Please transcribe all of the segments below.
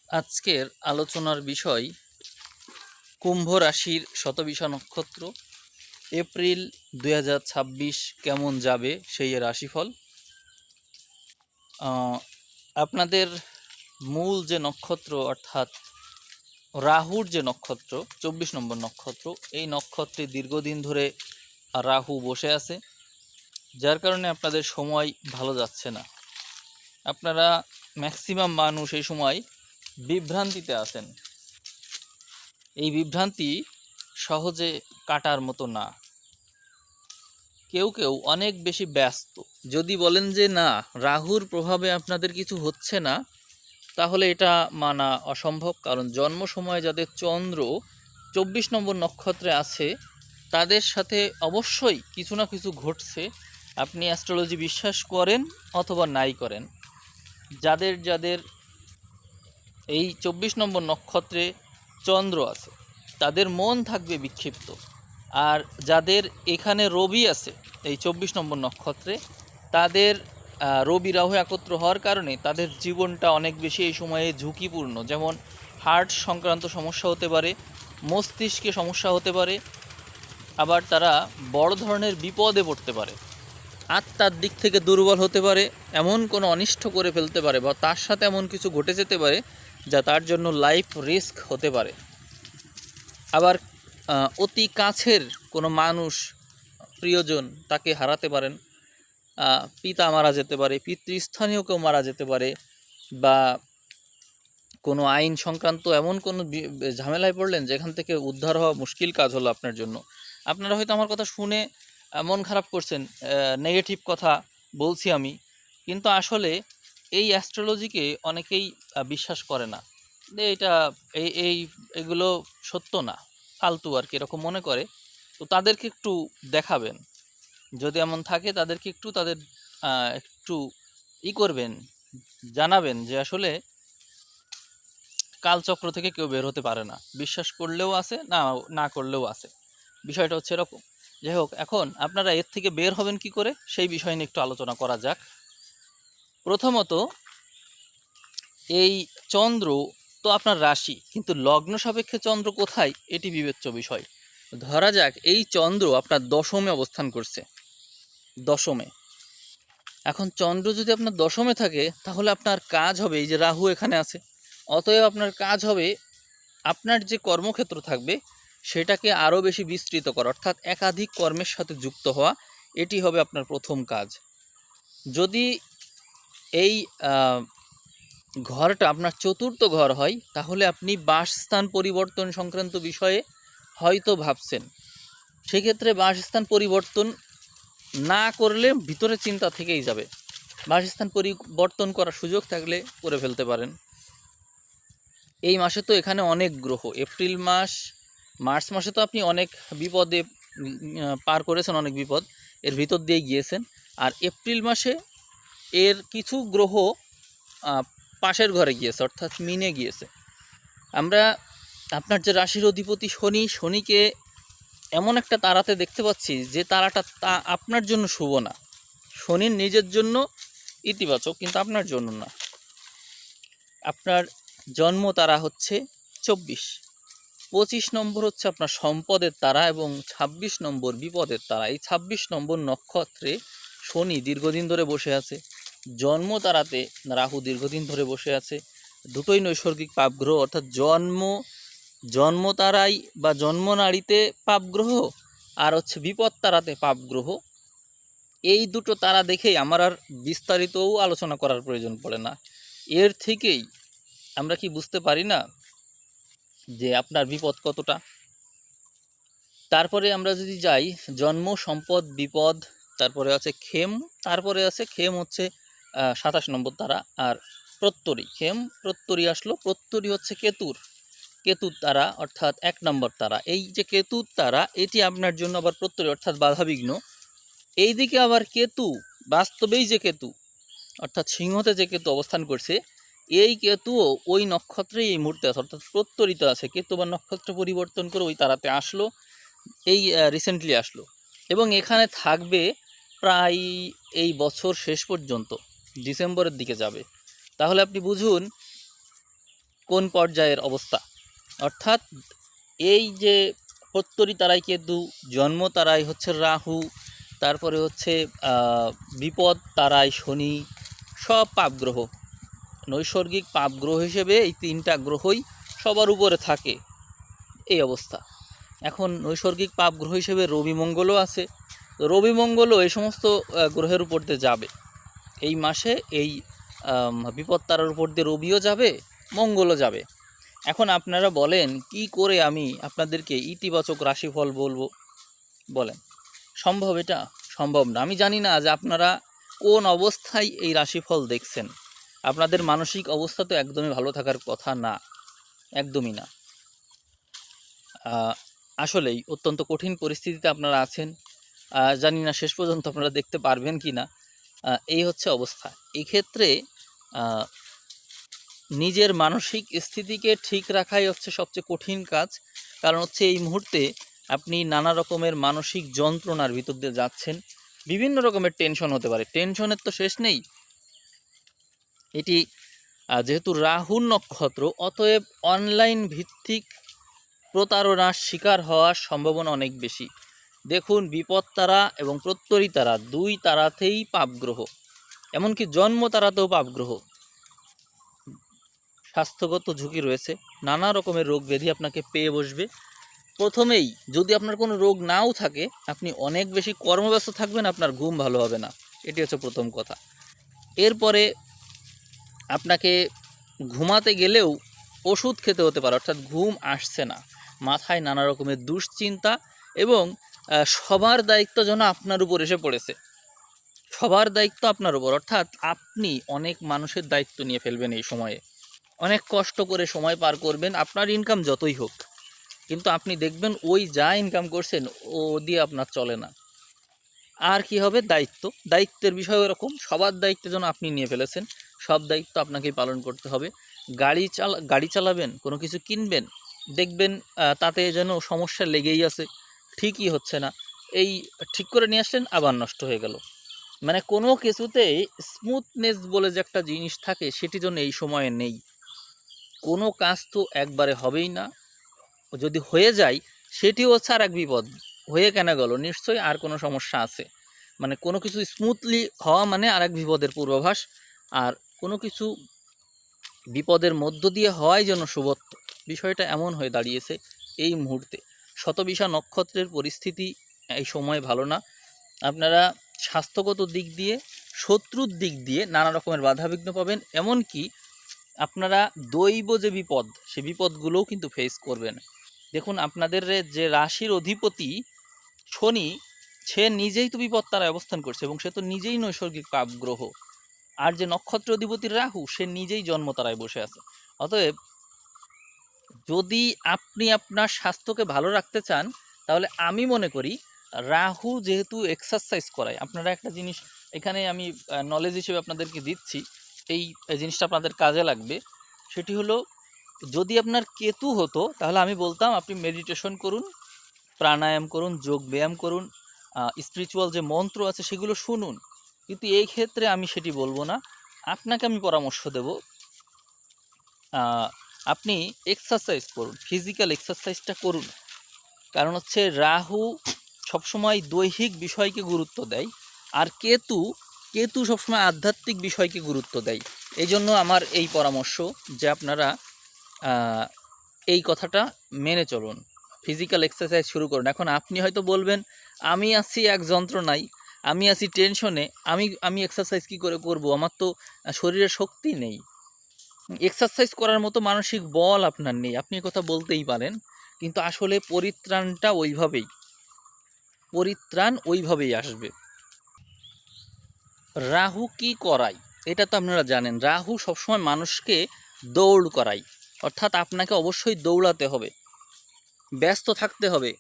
আজকের আলোচনার বিষয় কুম্ভ রাশির শতবিষা নক্ষত্র এপ্রিল 2026 কেমন যাবে সেই রাশিফল। আপনাদের মূল যে নক্ষত্র অর্থাৎ রাহুর যে নক্ষত্র 24 নম্বর নক্ষত্র, এই নক্ষত্রে দীর্ঘদিন ধরে রাহু বসে আছে, যার কারণে আপনাদের সময় ভালো যাচ্ছে না। আপনারা ম্যাক্সিমাম মানুষ এই সময় বিভ্রান্তিতে আছেন। এই বিভ্রান্তি সহজে কাটার মতো না। কেউ কেউ অনেক বেশি ব্যস্ত। যদি বলেন যে না, রাহুর প্রভাবে আপনাদের কিছু হচ্ছে না, তাহলে এটা মানা অসম্ভব। কারণ জন্ম সময় যাদের চন্দ্র 24 নম্বর নক্ষত্রে আছে, তাদের সাথে অবশ্যই কিছু না কিছু ঘটছে। আপনি অ্যাস্ট্রোলজি বিশ্বাস করেন অথবা নাই করেন, যাদের যাদের এই 24 নম্বর নক্ষত্রে চন্দ্র আছে, তাদের মন থাকবে বিক্ষিপ্ত। আর যাদের এখানে রবি আছে এই 24 নম্বর নক্ষত্রে, তাদের রবি রাহু একত্র হওয়ার কারণে তাদের জীবনটা অনেক বেশি এই সময়ে ঝুঁকিপূর্ণ। যেমন হার্ট সংক্রান্ত সমস্যা হতে পারে, মস্তিষ্কে সমস্যা হতে পারে, আবার তারা বড় ধরনের বিপদে পড়তে পারে, আত্মার দিক থেকে দুর্বল হতে পারে, এমন কোনো অনিষ্ট করে ফেলতে পারে বা তার সাথে এমন কিছু ঘটে যেতে পারে যা তার জন্য লাইফ রিস্ক হতে পারে। আবার অতি কাছের কোনো মানুষ, প্রিয়জন, তাকে হারাতে পারেন। পিতা মারা যেতে পারে, পিতৃস্থানীয় কেউ মারা যেতে পারে, বা কোনো আইন সংক্রান্ত এমন কোনো ঝামেলায় পড়লেন যেখান থেকে উদ্ধার হওয়া মুশকিল কাজ হলো আপনার জন্য। আপনারা হয়তো আমার কথা শুনে মন খারাপ করছেন, নেগেটিভ কথা বলছি আমি, কিন্তু আসলে এই অ্যাস্ট্রোলজিকে অনেকেই বিশ্বাস করে না। এটা এগুলো সত্য না, ফালতু আর কি, এরকম মনে করে। তো তাদেরকে একটু দেখাবেন, যদি এমন থাকে তাদেরকে একটু করবেন, জানাবেন যে আসলে কালচক্র থেকে কেউ বের হতে পারে না। বিশ্বাস করলেও আছে, না করলেও আছে। বিষয়টা হচ্ছে এরকম। যাই হোক, এখন আপনারা এর থেকে বের হবেন কি করে সেই বিষয় নিয়ে একটু আলোচনা করা যাক। প্রথমত, এই চন্দ্র তো আপনার রাশি, কিন্তু লগ্ন সাপেক্ষে চন্দ্র কোথায় এটি বিবেচ্য বিষয়। ধরা যাক এই চন্দ্র আপনার দশমে অবস্থান করছে, দশমে। এখন চন্দ্র যদি আপনার দশমে থাকে, তাহলে আপনার কাজ হবে, এই যে রাহু এখানে আছে, অতএব আপনার কাজ হবে আপনার যে কর্মক্ষেত্র থাকবে সেটাকে আরও বেশি বিস্তৃত করা, অর্থাৎ একাধিক কর্মের সাথে যুক্ত হওয়া। এটি হবে আপনার প্রথম কাজ। যদি এই ঘরটা আপনার চতুর্থ ঘর হয়, তাহলে আপনি বাসস্থান পরিবর্তন সংক্রান্ত বিষয়ে হয়তো ভাবছেন। সেক্ষেত্রে বাসস্থান পরিবর্তন না করলে ভিতরে চিন্তা থেকেই যাবে। বাসস্থান পরিবর্তন করার সুযোগ থাকলে করে ফেলতে পারেন। এই মাসে তো এখানে অনেক গ্রহ, এপ্রিল মাস, মার্চ মাসে তো আপনি অনেক বিপদে পার করেছেন, অনেক বিপদ এর ভিতর দিয়ে গিয়েছেন। আর এপ্রিল মাসে এর কিছু গ্রহ পাশের ঘরে গিয়েছে, অর্থাৎ মিনে গিয়েছে। আমরা আপনার যে রাশির অধিপতি শনি, শনিকে এমন একটা তারাতে দেখতে পাচ্ছি যে তারাটা আপনার জন্য শুভ না। শনির নিজের জন্য ইতিবাচক, কিন্তু আপনার জন্য না। আপনার জন্ম তারা হচ্ছে 24, 25 নম্বর হচ্ছে আপনার সম্পদের তারা, এবং 26 নম্বর বিপদের তারা। এই 26 নম্বর নক্ষত্রে শনি দীর্ঘদিন ধরে বসে আছে, জন্ম তারাতে রাহু দীর্ঘদিন ধরে বসে আছে। দুটোই নৈসর্গিক পাপগ্রহ, অর্থাৎ জন্ম তারাই বা জন্ম নারীতে পাপগ্রহ, আর হচ্ছে বিপদ তারাতে পাপগ্রহ। এই দুটো তারা দেখেই আমার আর বিস্তারিতও আলোচনা করার প্রয়োজন পড়ে না। এর থেকেই আমরা কি বুঝতে পারি না যে আপনার বিপদ কতটা। তারপরে আমরা যদি যাই, জন্ম, সম্পদ, বিপদ, তারপরে আছে খেম, তারপরে আছে খেম হচ্ছে 27 নম্বর তারা, আর প্রত্যরী। খেম প্রত্যরী আসলো, প্রত্যরী হচ্ছে কেতুর তারা, অর্থাৎ 1 নম্বর তারা। এই যে কেতুর তারা, এটি আপনার জন্য আবার প্রত্যরী, অর্থাৎ বাধাবিঘ্ন। এইদিকে আবার কেতু, বাস্তবেই যে কেতু, অর্থাৎ সিংহতে যে কেতু অবস্থান করছে, এই কেতুও ওই নক্ষত্রে এই মুহূর্তে আছে, অর্থাৎ প্রত্যরিত আছে। কেতু বা নক্ষত্র পরিবর্তন করে ওই তারাতে আসলো, এই রিসেন্টলি আসলো, এবং এখানে থাকবে প্রায় এই বছর শেষ পর্যন্ত, ডিসেম্বরের দিকে যাবে। তাহলে আপনি বুঝুন কোন পর্যায়ের অবস্থা, অর্থাৎ এই যে প্রত্যরী তারাই কেতু, জন্ম তারাই হচ্ছে রাহু, তারপরে হচ্ছে বিপদ তারাই শনি, সব পাপগ্রহ, নৈসর্গিক পাপগ্রহ হিসেবে এই তিনটা গ্রহই সবার উপরে থাকে এই অবস্থা। এখন নৈসর্গিক পাপগ্রহ হিসেবে রবি মঙ্গলও আছে, রবি মঙ্গলও এই সমস্ত গ্রহের উপর দিয়ে যাবে এই মাসে, এই বিপদ তারার উপর দিয়ে রবিও যাবে, মঙ্গলও যাবে। এখন আপনারা বলেন কি করে আমি আপনাদেরকে ইতিবাচক রাশিফল বলবো, বলেন সম্ভব? এটা সম্ভব না। আমি জানি না যে আপনারা কোন অবস্থায় এই রাশিফল দেখছেন, আপনাদের মানসিক অবস্থা তো একদমই ভালো থাকার কথা না, একদমই না। আসলেই অত্যন্ত কঠিন পরিস্থিতিতে আপনারা আছেন, জানি না শেষ পর্যন্ত আপনারা দেখতে পারবেন কি না। এই হচ্ছে অবস্থা। এই ক্ষেত্রে নিজের মানসিক স্থিতিকে ঠিক রাখাই হচ্ছে সবচেয়ে কঠিন কাজ, কারণ হচ্ছে এই মুহূর্তে আপনি নানা রকমের মানসিক যন্ত্রণার ভিতর দিয়ে যাচ্ছেন, বিভিন্ন রকমের টেনশন হতে পারে, টেনশনের তো শেষ নেই। এটি যেহেতু রাহুর নক্ষত্র, অতএব অনলাইন ভিত্তিক প্রতারণার শিকার হওয়ার সম্ভাবনা অনেক বেশি। দেখুন, বিপদ তারা এবং প্রত্যরী তারা দুই তারাতেই পাপগ্রহ, এমনকি জন্ম তারাতেও পাপগ্রহ। স্বাস্থ্যগত ঝুঁকি রয়েছে, নানা রকমের রোগ ব্যাধি আপনাকে পেয়ে বসবে। প্রথমেই যদি আপনার কোনো রোগ নাও থাকে, আপনি অনেক বেশি কর্মব্যস্ত থাকবেন, আপনার ঘুম ভালো হবে না, এটি হচ্ছে প্রথম কথা। এরপরে আপনাকে ঘুমাতে গেলেও ওষুধ খেতে হতে পারে, অর্থাৎ ঘুম আসছে না, মাথায় নানা রকমের দুশ্চিন্তা, এবং সবার দায়িত্ব যেন আপনার উপর এসে পড়েছে, সবার দায়িত্ব আপনার উপর, অর্থাৎ আপনি অনেক মানুষের দায়িত্ব নিয়ে ফেলবেন এই সময়ে, অনেক কষ্ট করে সময় পার করবেন, আপনার ইনকাম যতই হোক, কিন্তু আপনি দেখবেন ওই যা ইনকাম করছেন ও দিয়ে আপনার চলে না। আর কি হবে? দায়িত্ব, দায়িত্বের বিষয় এরকম, সবার দায়িত্ব যেন আপনি নিয়ে ফেলেছেন, সব দায়িত্ব আপনাকেই পালন করতে হবে। গাড়ি চালাবেন, কোনো কিছু কিনবেন, দেখবেন তাতে যেন সমস্যা লেগেই আছে, ঠিকই হচ্ছে না, এই ঠিক করে নিয়ে আসলেন আবার নষ্ট হয়ে গেল। মানে কোনো কিছুতেই স্মুথনেস বলে যে একটা জিনিস থাকে, সেটি যেন এই সময়ে নেই। কোনো কাজ তো একবারে হবেই না, যদি হয়ে যায় সেটিও হচ্ছে আর এক বিপদ, হয়ে কেন গেল, নিশ্চয়ই আর কোনো সমস্যা আছে। মানে কোনো কিছু স্মুথলি হওয়া মানে আর এক বিপদের পূর্বাভাস, আর কোনো কিছু বিপদের মধ্য দিয়ে হওয়াই যেন শুভত্ব, বিষয়টা এমন হয়ে দাঁড়িয়েছে এই মুহূর্তে। শতবিশা নক্ষত্রের পরিস্থিতি এই সময় ভালো না। আপনারা স্বাস্থ্যগত দিক দিয়ে, শত্রুর দিক দিয়ে নানা রকমের বাধাবিঘ্ন পাবেন, এমনকি আপনারা দৈব যে বিপদ, সে বিপদগুলোও কিন্তু ফেস করবেন। দেখুন, আপনাদের যে রাশির অধিপতি শনি, সে নিজেই তো বিপদ তারায় অবস্থান করছে, এবং সে তো নিজেই নৈসর্গিক পাপ গ্রহ। আর যে নক্ষত্র অধিপতি রাহু, সে নিজেই জন্ম তারায় বসে আছে। অতএব যদি আপনি আপনার স্বাস্থ্যকে ভালো রাখতে চান, তাহলে আমি মনে করি রাহু যেহেতু এক্সারসাইজ করায়, আপনারা একটা জিনিস এখানে আমি নলেজ হিসেবে আপনাদেরকে দিচ্ছি, এই জিনিসটা আপনাদের কাজে লাগবে। সেটি হলো, যদি আপনার কেতু হতো তাহলে আমি বলতাম আপনি মেডিটেশন করুন, প্রাণায়াম করুন, যোগ ব্যায়াম করুন, স্পিরিচুয়াল যে মন্ত্র আছে সেগুলো শুনুন। কিন্তু এই ক্ষেত্রে আমি সেটি বলবো না, আপনাকে আমি পরামর্শ দেব আপনি এক্সারসাইজ করুন, ফিজিক্যাল এক্সারসাইজটা করুন। কারণ হচ্ছে রাহু সবসময় দৈহিক বিষয়কে গুরুত্ব দেয়, আর কেতু সবসময় আধ্যাত্মিক বিষয়কে গুরুত্ব দেয়। এই জন্য আমার এই পরামর্শ যে আপনারা এই কথাটা মেনে চলুন, ফিজিক্যাল এক্সারসাইজ শুরু করুন। এখন আপনি হয়তো বলবেন, আমি আছি এক যন্ত্রণায়, আমি আছি টেনশনে, আমি এক্সারসাইজ কী করে করব, আমার তো শরীরে শক্তি নেই, এক্সারসাইজ করার মতো মানসিক বল আপনার নেই, আপনি কথা বলতেই পারেন, কিন্তু আসলে পরিত্রাণ ওইভাবেই আসবে। রাহু কি করায় এটা তো আপনারা জানেন, রাহু সবসময় মানুষকে দৌড় করায়, অর্থাৎ আপনাকে অবশ্যই দৌড়াতে হবে, ব্যস্ত থাকতে হবে।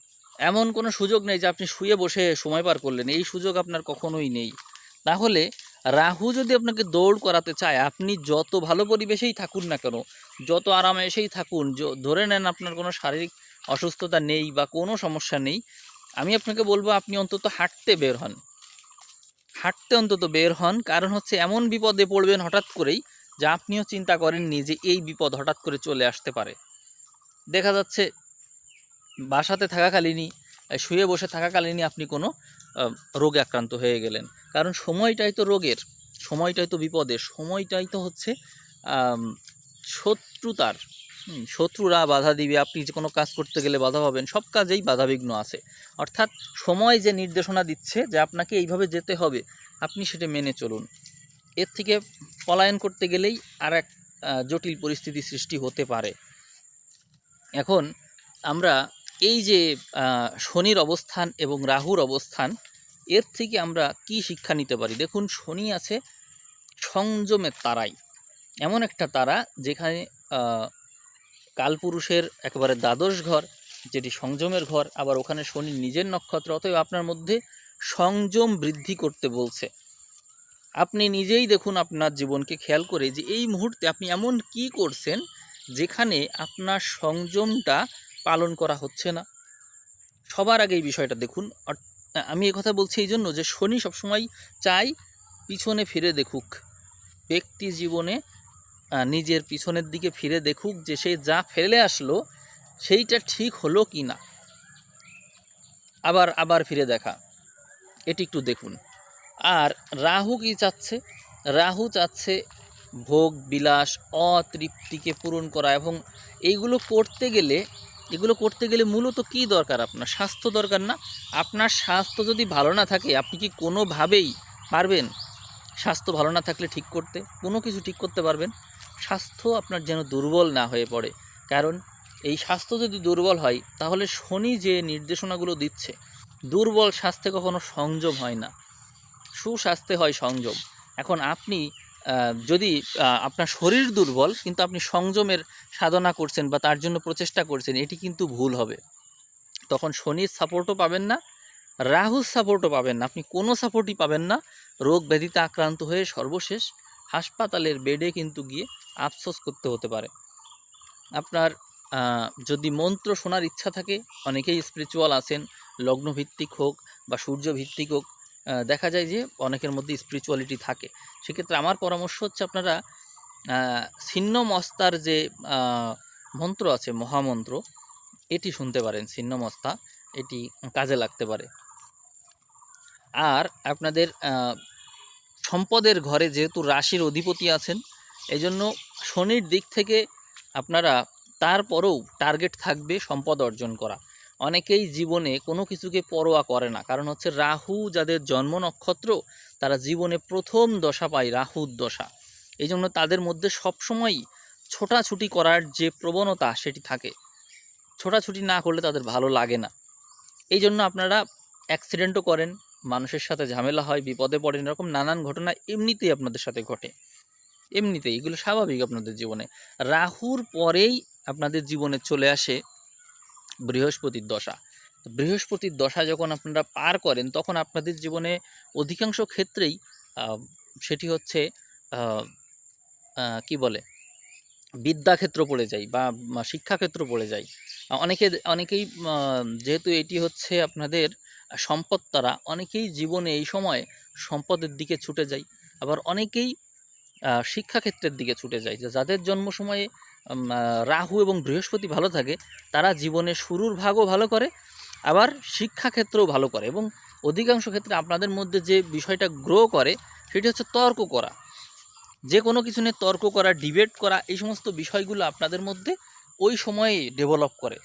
এমন কোনো সুযোগ নেই যে আপনি শুয়ে বসে সময় পার করলেন, এই সুযোগ আপনার কখনোই নেই। তাহলে রাহু যদি আপনাকে দৌড় করাতে চায়, আপনি যত ভালো পরিবেশেই থাকুন না কেন, যত আরামে এসেই থাকুন, ধরে নেন আপনার কোনো শারীরিক অসুস্থতা নেই বা কোনো সমস্যা নেই, আমি আপনাকে বলবো আপনি অন্তত হাঁটতে বের হন, কারণ হচ্ছে এমন বিপদে পড়বেন হঠাৎ করেই যে আপনিও চিন্তা করেননি যে এই বিপদ হঠাৎ করে চলে আসতে পারে। দেখা যাচ্ছে বাসাতে থাকাকালীনই, শুয়ে বসে থাকাকালীনই আপনি কোনো রোগে আক্রান্ত হয়ে গেলেন। কারণ সময়টাই তো রোগের, সময়টাই তো বিপদের, সময়টাই তো হচ্ছে শত্রুতার। শত্রুরা বাধা দিবে, আপনি যে কোনো কাজ করতে গেলে বাধা পাবেন, সব কাজেই বাধাবিঘ্ন আছে। অর্থাৎ সময় যে নির্দেশনা দিচ্ছে যে আপনাকে এইভাবে যেতে হবে, আপনি সেটা মেনে চলুন। এর থেকে পলায়ন করতে গেলেই আর এক জটিল পরিস্থিতি সৃষ্টি হতে পারে। এখন আমরা এই যে শনির অবস্থান এবং রাহুর অবস্থান, এর থেকে আমরা কি শিক্ষা নিতে পারি? দেখুন, শনি আছে সংযমের তারাই, এমন একটা তারা যেখানে কালপুরুষের একেবারে দ্বাদশ ঘর, যেটি সংযমের ঘর, আবার ওখানে শনির নিজের নক্ষত্র। অতএব আপনার মধ্যে সংযম বৃদ্ধি করতে বলছে। আপনি নিজেই দেখুন আপনার জীবনকে খেয়াল করে যে এই মুহূর্তে আপনি এমন কি করছেন যেখানে আপনার সংযমটা পালন করা হচ্ছে না। সবার আগে এই বিষয়টা দেখুন। আমি কথা বলছি এই জন্য যে শনি সবসময় চাই পিছনে ফিরে দেখুক, ব্যক্তি জীবনে নিজের পিছনের দিকে ফিরে দেখুক যে সে যা ফেলে আসলো সেইটা ঠিক হলো কি না, আবার ফিরে দেখা, এটি একটু দেখুন। আর রাহু কি চাচ্ছে? রাহু চাচ্ছে ভোগ বিলাস, অতৃপ্তিকে পূরণ করা। এবং এগুলো করতে গেলে মূলত কি দরকার? আপনার স্বাস্থ্য দরকার না? আপনার স্বাস্থ্য যদি ভালো না থাকে, আপনি কি কোনোভাবেই পারবেন স্বাস্থ্য ভালো না থাকলে ঠিক করতে? কোনো কিছু ঠিক করতে পারবেন? স্বাস্থ্য আপনার যেন দুর্বল না হয়ে পড়ে। কারণ এই স্বাস্থ্য যদি দুর্বল হয়, তাহলে শনি যে নির্দেশনাগুলো দিচ্ছে, দুর্বল স্বাস্থ্যে কখনো সংযম হয় না, সুস্বাস্থ্যে হয় সংযম। এখন আপনি যদি আপনার শরীর দুর্বল কিন্তু আপনি সংযমের সাধনা করছেন বা তার জন্য প্রচেষ্টা করছেন, এটি কিন্তু ভুল হবে। তখন শনির সাপোর্টও পাবেন না, রাহুর সাপোর্টও পাবেন না, আপনি কোনো সাপোর্টই পাবেন না। রোগ ব্যাধিতে আক্রান্ত হয়ে সর্বশেষ হাসপাতালের বেডে কিন্তু গিয়ে আফসোস করতে হতে পারে। আপনার যদি মন্ত্র শোনার ইচ্ছা থাকে, অনেকেই স্পিরিচুয়াল আছেন, লগ্নভিত্তিক হোক বা সূর্যভিত্তিক হোক, দেখা যায় যে অনেকের মধ্যে স্পিরিচুয়ালিটি থাকে। সেক্ষেত্রে আমার পরামর্শ হচ্ছে আপনারা ছিন্নমস্তার যে মন্ত্র আছে, মহামন্ত্র, এটি শুনতে পারেন। ছিন্নমস্তা, এটি কাজে লাগতে পারে। আর আপনাদের সম্পদের ঘরে যেহেতু রাশির অধিপতি আছেন, এই জন্য শনির দিক থেকে আপনারা তারপরেও টার্গেট থাকবে সম্পদ অর্জন করা। অনেকেই জীবনে কোনো কিছুকে পরোয়া করে না, কারণ হচ্ছে রাহু যাদের জন্ম নক্ষত্র, তারা জীবনে প্রথম দশা পায় রাহুর দশা। এই জন্য তাদের মধ্যে সবসময়ই ছোটাছুটি করার যে প্রবণতা সেটি থাকে। ছোটাছুটি না করলে তাদের ভালো লাগে না। এই জন্য আপনারা অ্যাক্সিডেন্টও করেন, মানুষের সাথে ঝামেলা হয়, বিপদে পড়েন, এরকম নানান ঘটনা এমনিতেই আপনাদের সাথে ঘটে। এমনিতেই এগুলো স্বাভাবিক আপনাদের জীবনে। রাহুর পরেই আপনাদের জীবনে চলে আসে বৃহস্পতির দশা। বৃহস্পতির দশা যখন আপনারা পার করেন, তখন আপনাদের জীবনে অধিকাংশ ক্ষেত্রেই সেটি হচ্ছে কি বলে, বিদ্যাক্ষেত্র পড়ে যায় বা শিক্ষাক্ষেত্র পড়ে যায়। অনেকেই যেহেতু এটি হচ্ছে আপনাদের সম্পদ তারা, অনেকেই জীবনে এই সময় সম্পদের দিকে ছুটে যায়। আবার অনেকেই শিক্ষাক্ষেত্রের দিকে ছুটে যায়। যাদের জন্ম সময়ে রাহু এবং বৃহস্পতি ভালো থাকে, তারা জীবনে শুরুর ভাগও ভালো করে, আবার শিক্ষাক্ষেত্রেও ভালো করে। এবং অধিকাংশ ক্ষেত্রে আপনাদের মধ্যে যে বিষয়টা গ্রো করে সেটি হচ্ছে তর্ক করা। যে কোনো কিছু নিয়ে তর্ক করা, ডিবেট করা, এই সমস্ত বিষয়গুলো আপনাদের মধ্যে ওই সময়ে ডেভেলপ করে,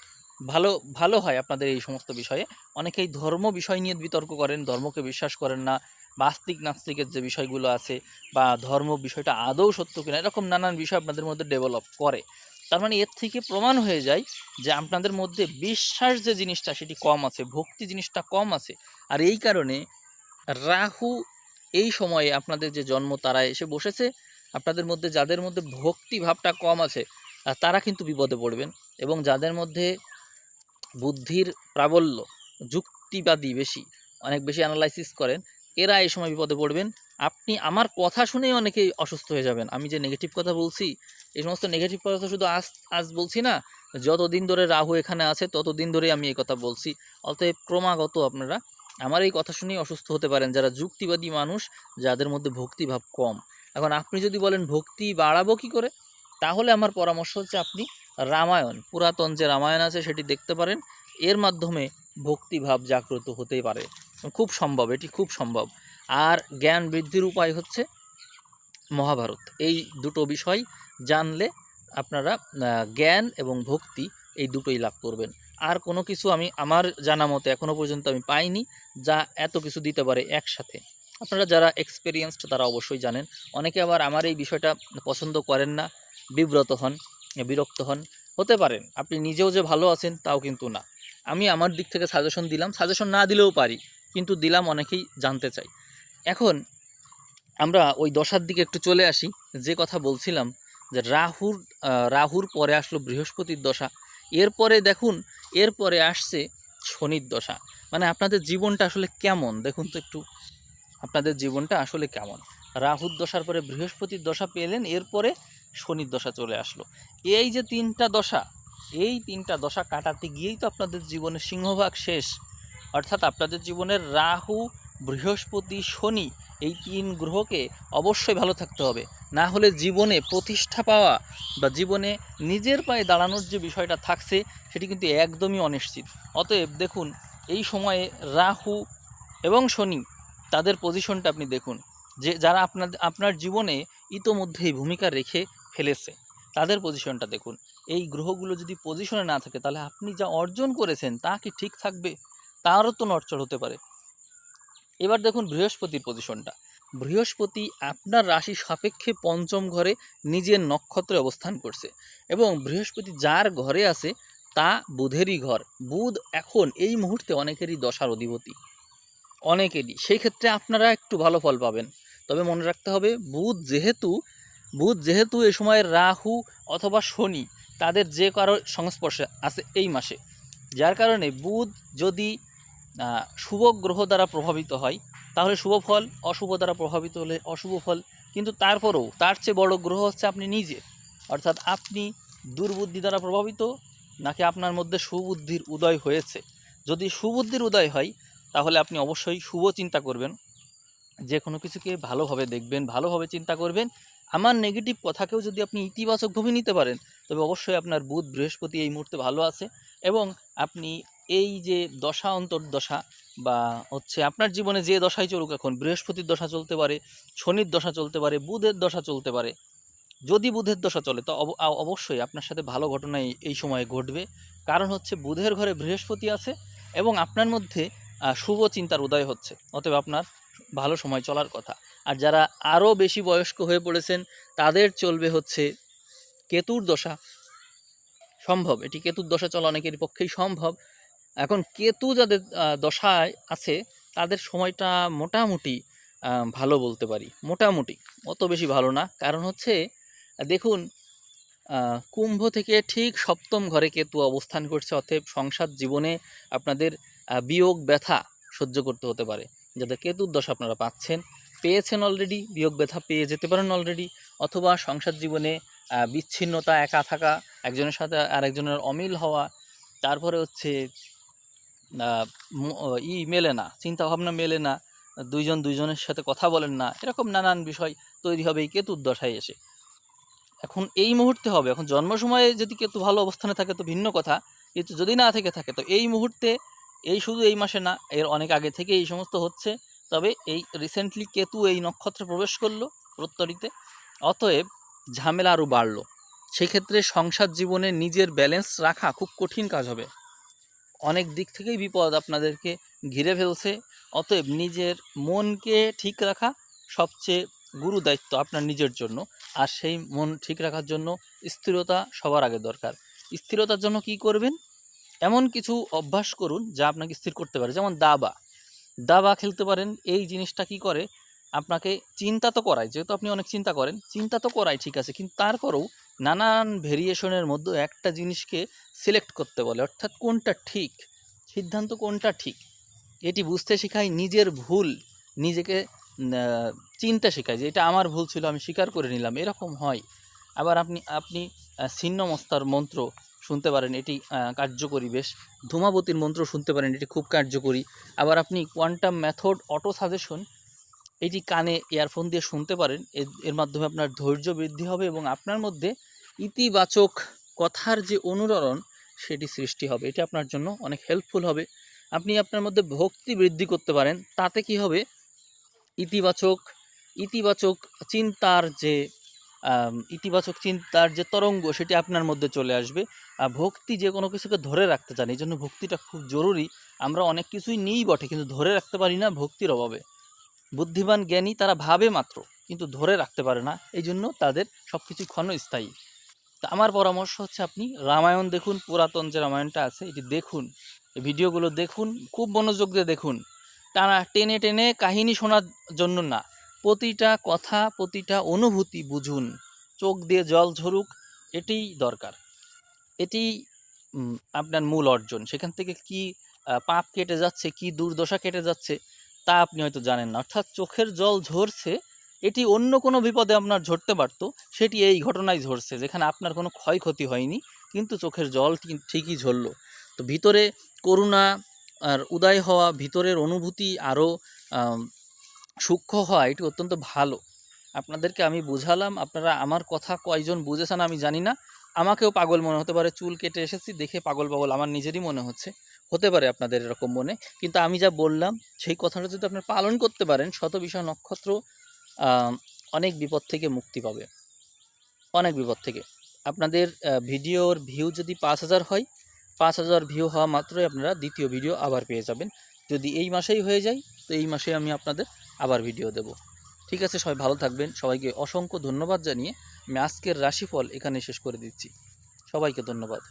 ভালো হয় আপনাদের এই সমস্ত বিষয়ে। অনেকেই ধর্ম বিষয় নিয়ে বিতর্ক করেন, ধর্মকে বিশ্বাস করেন না, বাস্তিক নাস্তিকের যে বিষয়গুলো আছে বা ধর্ম বিষয়টা আদৌ সত্য কিনা, এরকম নানান বিষয় আপনাদের মধ্যে ডেভেলপ করে। তার মানে এর থেকে প্রমাণ হয়ে যায় যে আপনাদের মধ্যে বিশ্বাস যে জিনিসটা সেটি কম আছে, ভক্তি জিনিসটা কম আছে। আর এই কারণে রাহু এই সময়ে আপনাদের যে জন্ম তারায় এসে বসেছে, আপনাদের মধ্যে যাদের মধ্যে ভক্তি ভাবটা কম আছে তারা কিন্তু বিপদে পড়বেন। এবং যাদের মধ্যে বুদ্ধির প্রাবল্য, যুক্তিবাদী বেশি, অনেক বেশি অ্যানালাইসিস করেন, এরা এই সময় বিপদে পড়বেন। আপনি আমার কথা শুনেই অনেকেই অসুস্থ হয়ে যাবেন। আমি যে নেগেটিভ কথা বলছি, এই সমস্ত নেগেটিভ কথা শুধু আজ বলছি না, যতদিন ধরে রাহু এখানে আছে ততদিন ধরে আমি এই কথা বলছি। অতএব ক্রমাগত আপনারা আমার এই কথা শুনেই অসুস্থ হতে পারেন, যারা যুক্তিবাদী মানুষ, যাদের মধ্যে ভক্তিভাব কম। এখন আপনি যদি বলেন ভক্তি বাড়াবো কী করে, তাহলে আমার পরামর্শ হচ্ছে আপনি রামায়ণ, পুরাতন যে রামায়ণ আছে সেটি দেখতে পারেন। এর মাধ্যমে ভক্তিভাব জাগ্রত হতেই পারে, খুব সম্ভব, এটি খুব সম্ভব। আর জ্ঞান বৃদ্ধির উপায় হচ্ছে মহাভারত। এই দুটো বিষয় জানলে আপনারা জ্ঞান এবং ভক্তি এই দুটোই লাভ করবেন। আর কোনো কিছু আমি আমার জানা মতে এখনও পর্যন্ত আমি পাইনি যা এত কিছু দিতে পারে একসাথে। আপনারা যারা এক্সপেরিয়েন্সড তারা অবশ্যই জানেন। অনেকে আবার আমার এই বিষয়টা পছন্দ করেন না, বিব্রত হন, বিরক্ত হন, হতে পারেন। আপনি নিজেও যে ভালো আছেন তাও কিন্তু না। আমি আমার দিক থেকে সাজেশন দিলাম, সাজেশন না দিলেও পারি, কিন্তু দিলাম, অনেকেই জানতে চাই। এখন আমরা ওই দশার দিকে একটু চলে আসি। যে কথা বলছিলাম যে রাহুর পরে আসলো বৃহস্পতির দশা, এরপরে দেখুন এরপরে আসছে শনির দশা। মানে আপনাদের জীবনটা আসলে কেমন দেখুন তো একটু, আপনাদের জীবনটা আসলে কেমন। রাহুর দশার পরে বৃহস্পতির দশা পেলেন, এরপরে শনির দশা চলে আসলো। এই যে তিনটা দশা, এই তিনটা দশা কাটাতে গিয়েই তো আপনাদের জীবনের সিংহভাগ শেষ। অর্থাৎ আপনাদের জীবনের রাহু, বৃহস্পতি, শনি এই তিন গ্রহকে অবশ্যই ভালো থাকতে হবে, না হলে জীবনে প্রতিষ্ঠা পাওয়া বা জীবনে নিজের পায়ে দাঁড়ানোর যে বিষয়টা থাকছে সেটি কিন্তু একদমই অনিশ্চিত। অতএব দেখুন এই সময়ে রাহু এবং শনি তাদের পজিশনটা আপনি দেখুন, যে যারা আপনার জীবনে ইতোমধ্যেই ভূমিকা রেখে ফেলেছে তাদের পজিশনটা দেখুন। এই গ্রহগুলো যদি পজিশনে না থাকে তাহলে আপনি যা অর্জন করেছেন তা কি ঠিক থাকবে? তারও তো নড়চড় হতে পারে। এবার দেখুন বৃহস্পতির পজিশনটা। বৃহস্পতি আপনার রাশি সাপেক্ষে পঞ্চম ঘরে নিজের নক্ষত্রে অবস্থান করছে, এবং বৃহস্পতি যার ঘরে আছে তা বুধেরই ঘর। বুধ এখন এই মুহূর্তে অনেকেরই দশার অধিপতি, অনেকেরই। সেই ক্ষেত্রে আপনারা একটু ভালো ফল পাবেন। তবে মনে রাখতে হবে বুধ যেহেতু এ সময় রাহু অথবা শনি তাদের যে কারো সংস্পর্শে আছে এই মাসে, যার কারণে বুধ যদি শুভ গ্রহ দ্বারা প্রভাবিত হয় তাহলে শুভ ফল, অশুভ দ্বারা প্রভাবিত হলে অশুভ ফল। কিন্তু তারপরেও তার চেয়ে বড় গ্রহ হচ্ছে আপনি নিজে। অর্থাৎ আপনি দুর্বুদ্ধি দ্বারা প্রভাবিত নাকি আপনার মধ্যে সুবুদ্ধির উদয় হয়েছে। যদি সুবুদ্ধির উদয় হয় তাহলে আপনি অবশ্যই শুভ চিন্তা করবেন, যে কোনো কিছুকে ভালোভাবে দেখবেন, ভালোভাবে চিন্তা করবেন। আমার নেগেটিভ কথাকেও যদি আপনি ইতিবাচকভাবে নিতে পারেন তবে অবশ্যই আপনার বুধ বৃহস্পতি এই মুহূর্তে ভালো আছে, এবং আপনি এই যে দশা অন্তর্দশা বা হচ্ছে আপনার জীবনে যে দশাই চলুক, এখন বৃহস্পতির দশা চলতে পারে, শনির দশা চলতে পারে, বুধের দশা চলতে পারে। যদি বুধের দশা চলে তো অবশ্যই আপনার সাথে ভালো ঘটনা এই সময়ে ঘটবে। কারণ হচ্ছে বুধের ঘরে বৃহস্পতি আছে এবং আপনার মধ্যে শুভ চিন্তার উদয় হচ্ছে। অতএব আপনার ভালো সময় চলার কথা। আর যারা আরও বেশি বয়স্ক হয়ে পড়েছেন তাদের চলবে হচ্ছে কেতুর দশা। সম্ভব, এটি কেতুর দশা চলা অনেকের পক্ষেই সম্ভব। এখন কেতু যাদের দশায় আছে তাদের সময়টা মোটামুটি ভালো বলতে পারি, মোটামুটি, অত বেশি ভালো না। কারণ হচ্ছে দেখুন কুম্ভ থেকে ঠিক সপ্তম ঘরে কেতু অবস্থান করছে, অতএব সংসার জীবনে আপনাদের বিয়োগ ব্যথা সহ্য করতে হতে পারে। যাদের কেতুর দশা আপনারা পেয়েছেন অলরেডি, বিয়োগ ব্যথা পেয়ে যেতে পারেন অলরেডি, অথবা সংসার জীবনে বিচ্ছিন্নতা, একা থাকা, একজনের সাথে আরেকজনের অমিল হওয়া, তারপরে হচ্ছে মেলে না, চিন্তাভাবনা মেলে না, দুইজন দুইজনের সাথে কথা বলেন না, এরকম নানান বিষয় তৈরি হবে এই কেতুর দশায় এসে। এখন এই মুহূর্তে হবে, এখন জন্ম সময়ে যদি কেতু ভালো অবস্থানে থাকে তো ভিন্ন কথা, কিন্তু যদি না থেকে থাকে তো এই মুহূর্তে, এই শুধু এই মাসে না, এর অনেক আগে থেকে এই সমস্ত হচ্ছে। তবে এই রিসেন্টলি কেতু এই নক্ষত্রে প্রবেশ করলো প্রত্যরিতে, অতএব ঝামেলা আরও বাড়লো। সেক্ষেত্রে সংসার জীবনে নিজের ব্যালেন্স রাখা খুব কঠিন কাজ হবে, অনেক দিক থেকেই বিপদ আপনাদেরকে ঘিরে ফেলছে। অতএব নিজের মনকে ঠিক রাখা সবচেয়ে গুরু দায়িত্ব আপনার নিজের জন্য। আর সেই মন ঠিক রাখার জন্য স্থিরতা সবার আগে দরকার। স্থিরতার জন্য কি করবেন? এমন কিছু অভ্যাস করুন যা আপনাকে স্থির করতে পারে, যেমন দাবা খেলতে পারেন। এই জিনিসটা কি করে, আপনাকে চিন্তা তো করায়, যেহেতু আপনি অনেক চিন্তা করেন, চিন্তা তো করায় ঠিক আছে, কিন্তু তারপরেও নানান ভেরিয়েশনের মধ্যে একটা জিনিসকে সিলেক্ট করতে বলে, অর্থাৎ কোনটা ঠিক, সিদ্ধান্ত কোনটা ঠিক এটি বুঝতে শেখায়। নিজের ভুল নিজেকে চিন্তা শেখায় যে এটা আমার ভুল ছিল, আমি স্বীকার করে নিলাম, এরকম হয়। আবার আপনি ছিন্নমস্তার মন্ত্র শুনতে পারেন, এটি কার্যকরী বেশ। ধূমাবতীর মন্ত্র শুনতে পারেন, এটি খুব কার্যকরী। আবার আপনি কোয়ান্টাম মেথড, অটো সাজেশন এটি কানে ইয়ারফোন দিয়ে শুনতে পারেন। এর মাধ্যমে আপনার ধৈর্য বৃদ্ধি হবে এবং আপনার মধ্যে ইতিবাচক কথার যে অনুরণন সেটি সৃষ্টি হবে। এটি আপনার জন্য অনেক হেল্পফুল হবে। আপনি আপনার মধ্যে ভক্তি বৃদ্ধি করতে পারেন। তাতে কি হবে, ইতিবাচক ইতিবাচক চিন্তার যে ইতিবাচক চিন্তার যে তরঙ্গ সেটি আপনার মধ্যে চলে আসবে। ভক্তি যে কোনো কিছুকে ধরে রাখতে চান, এই জন্য ভক্তিটা খুব জরুরি। আমরা অনেক কিছুই নিই বটে, কিন্তু ধরে রাখতে পারি না ভক্তির অভাবে। বুদ্ধিমান জ্ঞানী তারা ভাবে মাত্র, কিন্তু ধরে রাখতে পারে না, এই জন্য তাদের সব কিছু ক্ষণস্থায়ী। তা আমার পরামর্শ হচ্ছে আপনি রামায়ণ দেখুন, পুরাতন যে রামায়ণটা আছে এটি দেখুন, এই ভিডিওগুলো দেখুন, খুব মনোযোগ দিয়ে দেখুন। টানা টেনে টেনে কাহিনী শোনার জন্য না, প্রতিটা কথা প্রতিটা অনুভূতি বুঝুন, চোখ দিয়ে জল ঝরুক, এটিই দরকার। এটি আপনার মূল অর্জন। সেখান থেকে কি পাপ কেটে যাচ্ছে, কি দুর্দশা কেটে যাচ্ছে তা আপনি হয়তো জানেন না। অর্থাৎ চোখের জল ঝরছে, এটি অন্য কোনো বিপদে আপনার ঝরতে পারত, সেটি এই ঘটনায় ঝরছে যেখানে আপনার কোনো ক্ষয়ক্ষতি হয়নি, কিন্তু চোখের জল ঠিকই ঝরলো। তো ভিতরে করুণা আর উদয় হওয়া, ভিতরের অনুভূতি আরও সূক্ষ্ম হওয়া, এটি অত্যন্ত ভালো। আপনাদেরকে আমি বুঝালাম, আপনারা আমার কথা কয়জন বুঝেছেন আমি জানি না। আমাকেও পাগল মনে হতে পারে, চুল কেটে এসেছি দেখে পাগল পাগল আমার নিজেরই মনে হতে পারে আপনাদের এরকম মনে, কিন্তু আমি যা বললাম সেই কথাটা যদি আপনারা পালন করতে পারেন, শত বিষয় নক্ষত্র অনেক বিপদ থেকে মুক্তি পাবে, অনেক বিপদ থেকে। আপনাদের ভিডিওর ভিউ যদি 5000 হয়, 5000 ভিউ হওয়া মাত্রই আপনারা দ্বিতীয় ভিডিও আবার পেয়ে যাবেন। যদি এই মাসেই হয়ে যায় তো এই মাসে আমি আপনাদের আবার ভিডিও দেব। ঠিক আছে, সবাই ভালো থাকবেন। সবাইকে অসংখ্য ধন্যবাদ জানিয়ে আমি আজকের রাশিফল এখানে শেষ করে দিচ্ছি। সবাইকে ধন্যবাদ।